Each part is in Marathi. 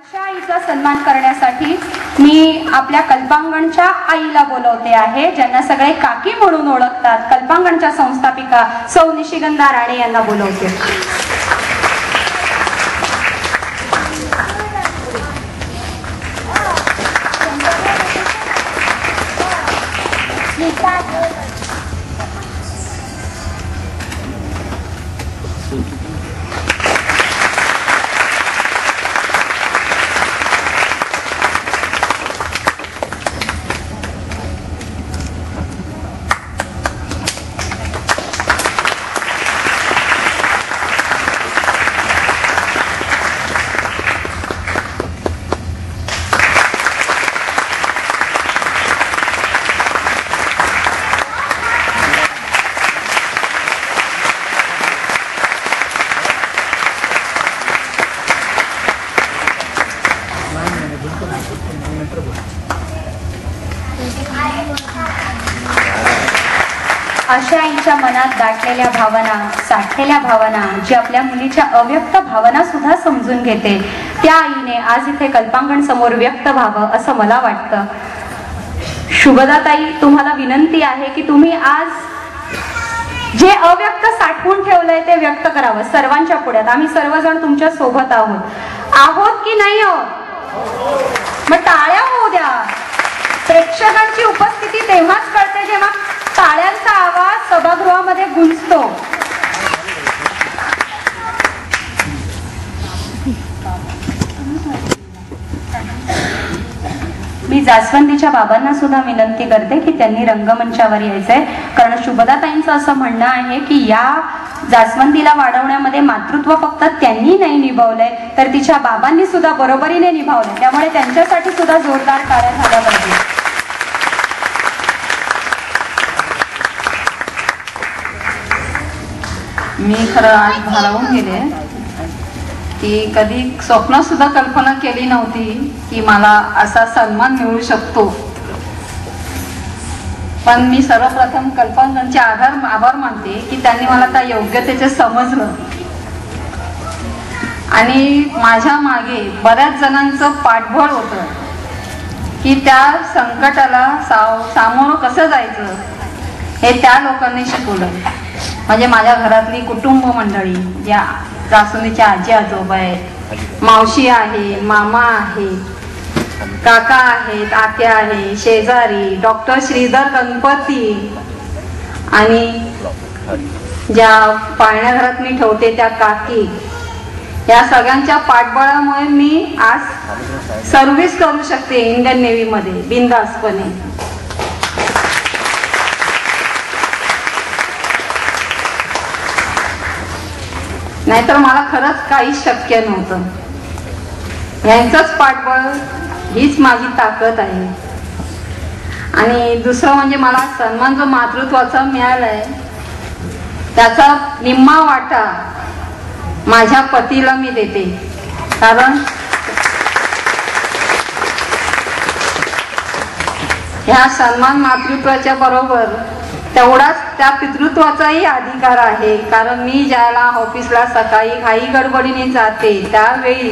अशा आईचा सन्मान करण्यासाठी मी आपल्या कल्पांगणच्या आईला बोलवते आहे, ज्यांना सगळे काकी म्हणून ओळखतात. कल्पांगणच्या संस्थापिका सौ निशिगंधा राणे यांना बोलवते. अशा आईच्या मनात दाटलेल्या भावना, साठलेल्या भावना, जी आपल्या मुलीच्या अव्यक्त भावना सुद्धा समजून घेते, त्या आईने आज इथे कल्पांगण समोर व्यक्त व्हावं असं मला वाटतं. शुभदाताई, तुम्हाला विनंती आहे की तुम्ही आज जे अव्यक्त साठवून ठेवलंय ते व्यक्त करावं सर्वांच्या पुढ्यात. आम्ही सर्वजण तुमच्या सोबत आहोत की नाही आहोत? मग टाळ्या होऊ द्या. प्रेक्षकांची उपस्थिती तेव्हाच कळते जेव्हा टाळ्यांचा आवाज सभागृहामध्ये गुंजतो. मी जास्वंदीच्या बाबांना सुद्धा विनंती करते की त्यांनी रंगमंचावर यायचंय, कारण शुभदाताईंचं असं म्हणणं आहे की या जास्वंदीला वाढवण्यामध्ये मातृत्व फक्त त्यांनी नाही निभावलंय, तर तिच्या बाबांनी सुद्धा बरोबरीने निभावलंय. त्यामुळे त्यांच्यासाठी सुद्धा जोरदार टाळ्या झाल्या पाहिजे. मी खरं आज भारावून गेले की कधी स्वप्न सुद्धा कल्पना केली नव्हती की मला असा सन्मान मिळू शकतो. पण मी सर्वप्रथम कल्पांगणचे आभार मानते की त्यांनी मला त्या योग्यतेचे समजलं आणि माझ्या मागे बऱ्याच जणांचं पाठबळ होतं की त्या संकटाला सामोरं कसं जायचं हे त्या लोकांनी शिकवलं. म्हणजे माझ्या घरातली कुटुंब मंडळी, ज्या जास्वंदीच्या आजी आजोबा आहेत, मावशी आहे, मामा आहे, काका आहेत, आत्या आहे, शेजारी, डॉक्टर श्रीधर गणपती आणि ज्या पाळण्या घरात मी ठेवते त्या काकी, या सगळ्यांच्या पाठबळामुळे मी आज सर्व्हिस करू शकते इंडियन नेव्ही मध्ये बिनधास्तपणे. नाहीतर मला खरंच काहीच शक्य नव्हतं. यांचंच पाठबळ, हीच माझी ताकद आहे. आणि दुसरं म्हणजे मला सन्मान जो मातृत्वाचा मिळालाय त्याचा निम्मा वाटा माझ्या पतीला मी देते, कारण ह्या सन्मान मातृत्वाच्या बरोबर तेवढाच त्या पितृत्वाचाही अधिकार आहे. कारण मी ज्याला ऑफिसला सकाळी घाई गडबडीने जाते त्यावेळी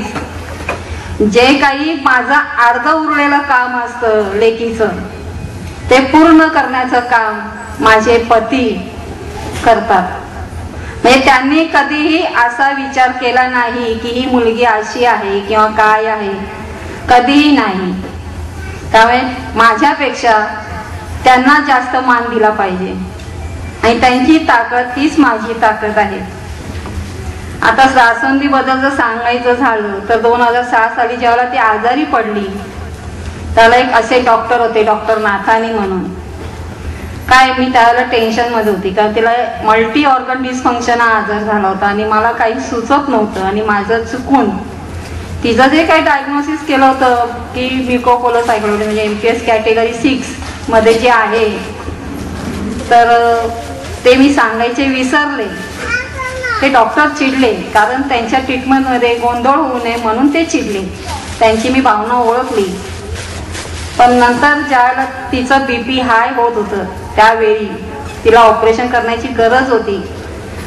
जे काही माझं अर्ध उरलेलं काम असतं लेकीचं, ते पूर्ण करण्याचं काम माझे पती करतात. म्हणजे त्यांनी कधीही असा विचार केला नाही की ही मुलगी अशी आहे किंवा काय आहे, कधीही नाही. त्यामुळे माझ्यापेक्षा त्यांना जास्त मान दिला पाहिजे आणि त्यांची ताकद हीच माझी ताकद आहे. आता जास्वंदी बद्दल जर सांगायचं झालं तर 2006 साली जेव्हा ती आजारी पडली, त्याला एक असे डॉक्टर होते, डॉक्टर नाथानी म्हणून. काय मी त्यावेळेला टेन्शन मध्ये होती, कारण तिला मल्टी ऑर्गन डिस्फंक्शन हा आजार झाला होता आणि मला काही सुचत नव्हतं. आणि माझं चुकून तिचं जे काही डायग्नोसिस केलं होतं की म्युकोपोलोसायक्लोसिस म्हणजे MPS कॅटेगरी 6 मध्ये जे आहे, तर ते मी सांगायचे विसरले. ते डॉक्टर चिडले, कारण त्यांच्या ट्रीटमेंटमध्ये गोंधळ होऊ नये म्हणून ते चिडले. त्यांची मी भावना ओळखली. पण नंतर ज्यावेळेला तिचं BP हाय होत होतं त्यावेळी तिला ऑपरेशन करण्याची गरज होती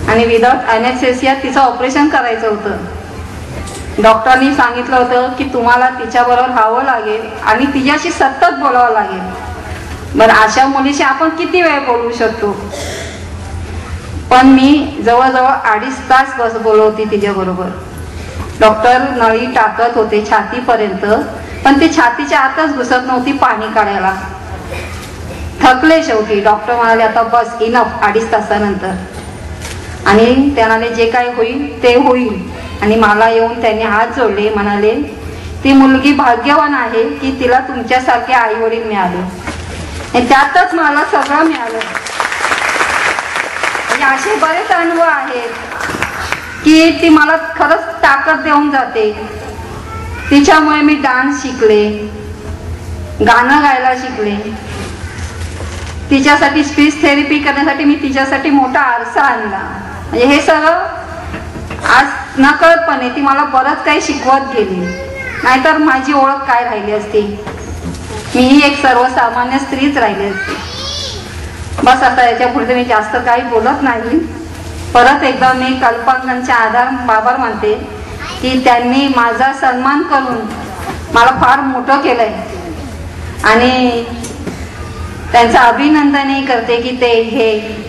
आणि विदाउट अनेस्थेसिया तिचं ऑपरेशन करायचं होतं. डॉक्टरांनी सांगितलं होतं की तुम्हाला तिच्याबरोबर राहावं लागेल आणि तिच्याशी सतत बोलावं लागेल। बरं, अशा मुलीशी आपण किती वेळ बोलू शकतो? पण मी जवळजवळ 2.5 तास बोलत होती तिच्याबरोबर। डॉक्टर नळी टाकत होते छातीपर्यंत, पण ती छातीच्या आतच घुसत नव्हती पाणी काढायला। थकले शेवटी डॉक्टर म्हणाले आता बस, इनफ 2.5 तासानंतर। आणि त्याने जे काय होईल ते होईल। आणि मला येऊन त्यांनी हात जोडले, म्हणाले ती मुलगी भाग्यवान आहे की तिला तुमच्यासारखे आई वडील मिळाले, आणि त्यातच मला सगळं मिळालं। म्हणजे असे बरेच अनुभव आहेत की ती मला खरंच ताकद देऊन जाते। तिच्यामुळे मी डान्स शिकले, गाणं गायला शिकले, तिच्यासाठी स्पीच थेरपी करण्यासाठी मी तिच्यासाठी मोठा आरसा आणला। म्हणजे हे सगळं आज नकळतपणे ती मला बरंच काही शिकवत गेली, नाहीतर माझी ओळख काय राहिली असती? मीही एक सर्वसामान्य स्त्रीच राहिली असती। बस आता याच्या पुढे मी जास्त काही बोलत नाही। परत एकदा मी कल्पांगणचे आभार मानते की त्यांनी माझा सन्मान करून मला फार मोठं केलंय, आणि त्यांचं अभिनंदनही करते की ते हे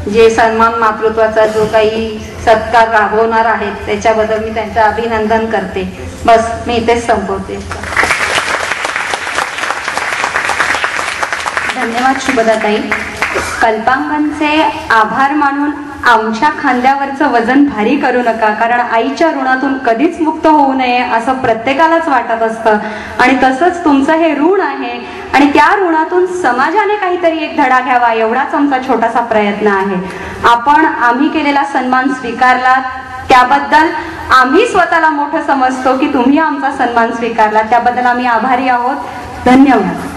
जे सन्मान मातृत्वाचा जो काही सत्कार राबवणार आहेत त्याच्याबद्दल मी त्यांचं अभिनंदन करते। बस, मी इथेच संपवते। धन्यवाद शुभदाताई। कल्पांगणचे आभार मानून आमच्या खांद्यावरचं वजन भारी करू नका, कारण आईच्या ऋणातून कधीच मुक्त होऊ नये असं प्रत्येकालाच वाटत असतं, आणि तसंच तुमचं हे ऋण आहे, आणि त्या ऋणातून समाजाने काहीतरी एक धडा घ्यावा एवढाच आमचा छोटासा प्रयत्न आहे। आपण आम्ही केलेला सन्मान स्वीकारला त्याबद्दल आम्ही स्वतःला मोठं समजतो की तुम्ही आमचा सन्मान स्वीकारला, त्याबद्दल आम्ही आभारी आहोत। धन्यवाद।